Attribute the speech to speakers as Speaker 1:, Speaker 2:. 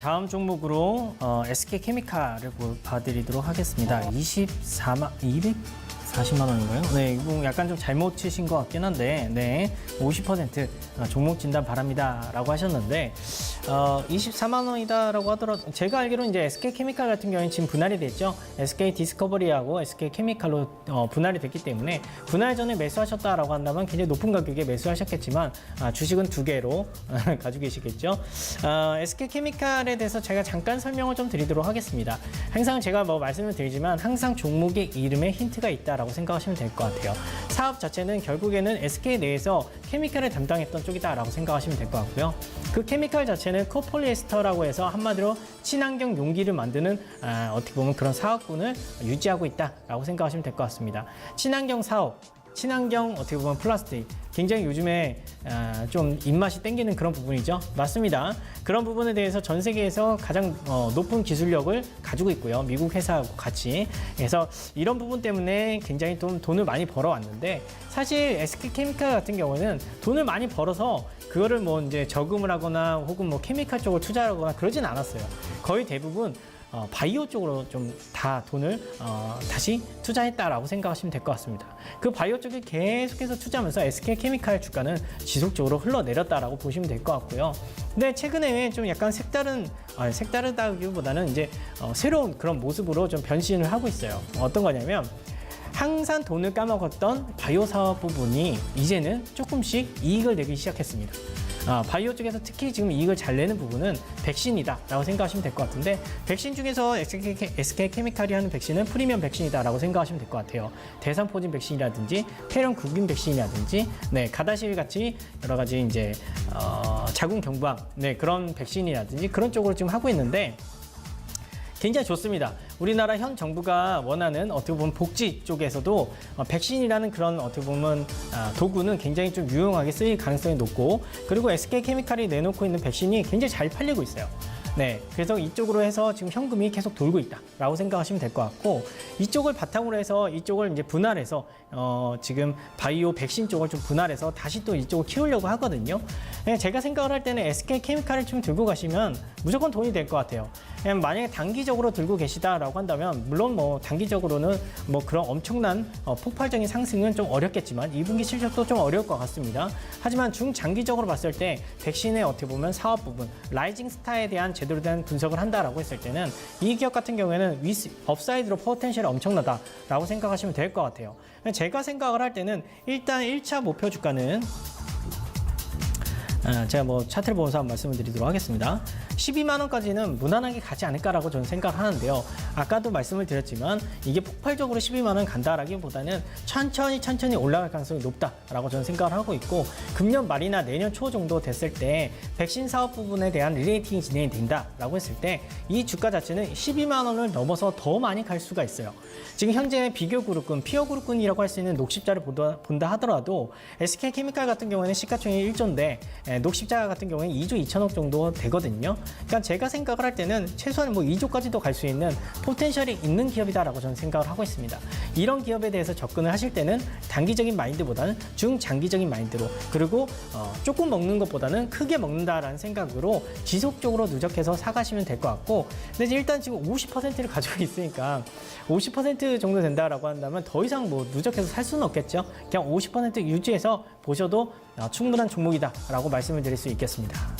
Speaker 1: 다음 종목으로 SK케미칼을 봐드리도록 하겠습니다. 240만 원인가요? 네, 이거 약간 좀 잘못 치신 것 같긴 한데, 네, 50% 종목 진단 바랍니다 라고 하셨는데, 24만 원이다라고 하더라도, 제가 알기로는 이제 SK케미칼 같은 경우는 지금 분할이 됐죠. SK디스커버리하고 SK케미칼로 분할이 됐기 때문에, 분할 전에 매수하셨다라고 한다면 굉장히 높은 가격에 매수하셨겠지만, 주식은 두 개로 가지고 계시겠죠. SK케미칼에 대해서 제가 잠깐 설명을 좀 드리도록 하겠습니다. 항상 제가 말씀을 드리지만 항상 종목의 이름에 힌트가 있다라고 생각하시면 될 것 같아요. 사업 자체는 결국에는 SK 내에서 케미칼을 담당했던 쪽이다라고 생각하시면 될 것 같고요. 그 케미칼 자체는 코폴리에스터라고 해서 한마디로 친환경 용기를 만드는 어떻게 보면 그런 사업군을 유지하고 있다라고 생각하시면 될 것 같습니다. 친환경 사업, 친환경 어떻게 보면 플라스틱, 굉장히 요즘에 좀 입맛이 땡기는 그런 부분이죠. 맞습니다. 그런 부분에 대해서 전 세계에서 가장 높은 기술력을 가지고 있고요. 미국 회사하고 같이. 그래서 이런 부분 때문에 굉장히 좀 돈을 많이 벌어왔는데, 사실 SK케미칼 같은 경우는 돈을 많이 벌어서 그거를 이제 저금을 하거나 혹은 케미칼 쪽으로 투자하거나 그러진 않았어요. 거의 대부분 바이오 쪽으로 좀 다 돈을 다시 투자했다라고 생각하시면 될 것 같습니다. 그 바이오 쪽에 계속해서 투자하면서 SK케미칼 주가는 지속적으로 흘러내렸다라고 보시면 될 것 같고요. 근데 최근에 좀 약간 색다르다기보다는 이제 새로운 그런 모습으로 좀 변신을 하고 있어요. 어떤 거냐면, 항상 돈을 까먹었던 바이오 사업 부분이 이제는 조금씩 이익을 내기 시작했습니다. 바이오 쪽에서 특히 지금 이익을 잘 내는 부분은 백신이다 라고 생각하시면 될 것 같은데, 백신 중에서 SK케미칼이 하는 백신은 프리미엄 백신이다 라고 생각하시면 될 것 같아요. 대상포진 백신이라든지 폐렴 구균 백신이라든지 가다시일 같이 여러 가지 이제 자궁 경부암 그런 백신이라든지 그런 쪽으로 지금 하고 있는데, 굉장히 좋습니다. 우리나라 현 정부가 원하는 어떻게 보면 복지 쪽에서도 백신이라는 그런 어떻게 보면 도구는 굉장히 좀 유용하게 쓰일 가능성이 높고, 그리고 SK케미칼이 내놓고 있는 백신이 굉장히 잘 팔리고 있어요. 그래서 이쪽으로 해서 지금 현금이 계속 돌고 있다라고 생각하시면 될 것 같고, 이쪽을 바탕으로 해서 이쪽을 이제 분할해서 지금 바이오 백신 쪽을 좀 분할해서 다시 또 이쪽을 키우려고 하거든요. 제가 생각을 할 때는 SK케미칼을 좀 들고 가시면 무조건 돈이 될 것 같아요. 만약에 단기적으로 들고 계시다라고 한다면, 물론 단기적으로는 그런 엄청난 폭발적인 상승은 좀 어렵겠지만 2분기 실적도 좀 어려울 것 같습니다. 하지만 중장기적으로 봤을 때 백신의 어떻게 보면 사업 부분, 라이징 스타에 대한 제대로 된 분석을 한다라고 했을 때는 이 기업 같은 경우에는 업사이드로 포텐셜이 엄청나다라고 생각하시면 될 것 같아요. 제가 생각을 할 때는 일단 1차 목표 주가는 제가 차트를 보면서 한번 말씀을 드리도록 하겠습니다. 12만 원까지는 무난하게 가지 않을까라고 저는 생각을 하는데요. 아까도 말씀을 드렸지만 이게 폭발적으로 12만 원 간다라기보다는 천천히 올라갈 가능성이 높다라고 저는 생각을 하고 있고, 금년 말이나 내년 초 정도 됐을 때 백신 사업 부분에 대한 리레이팅이 진행이 된다라고 했을 때 이 주가 자체는 12만 원을 넘어서 더 많이 갈 수가 있어요. 지금 현재 비교 그룹군, 피어 그룹군이라고 할 수 있는 녹십자를 본다 하더라도 SK케미칼 같은 경우에는 시가총액이 1조인데 녹십자 같은 경우에는 2조 2천억 정도 되거든요. 그러니까 제가 생각을 할 때는 최소한 2조까지도 갈 수 있는 포텐셜이 있는 기업이다라고 저는 생각을 하고 있습니다. 이런 기업에 대해서 접근을 하실 때는 단기적인 마인드보다는 중장기적인 마인드로, 그리고 조금 먹는 것보다는 크게 먹는다라는 생각으로 지속적으로 누적해서 사가시면 될 것 같고, 근데 일단 지금 50%를 가지고 있으니까 50% 정도 된다라고 한다면 더 이상 누적해서 살 수는 없겠죠. 그냥 50% 유지해서 보셔도 충분한 종목이다라고 말씀을 드릴 수 있겠습니다.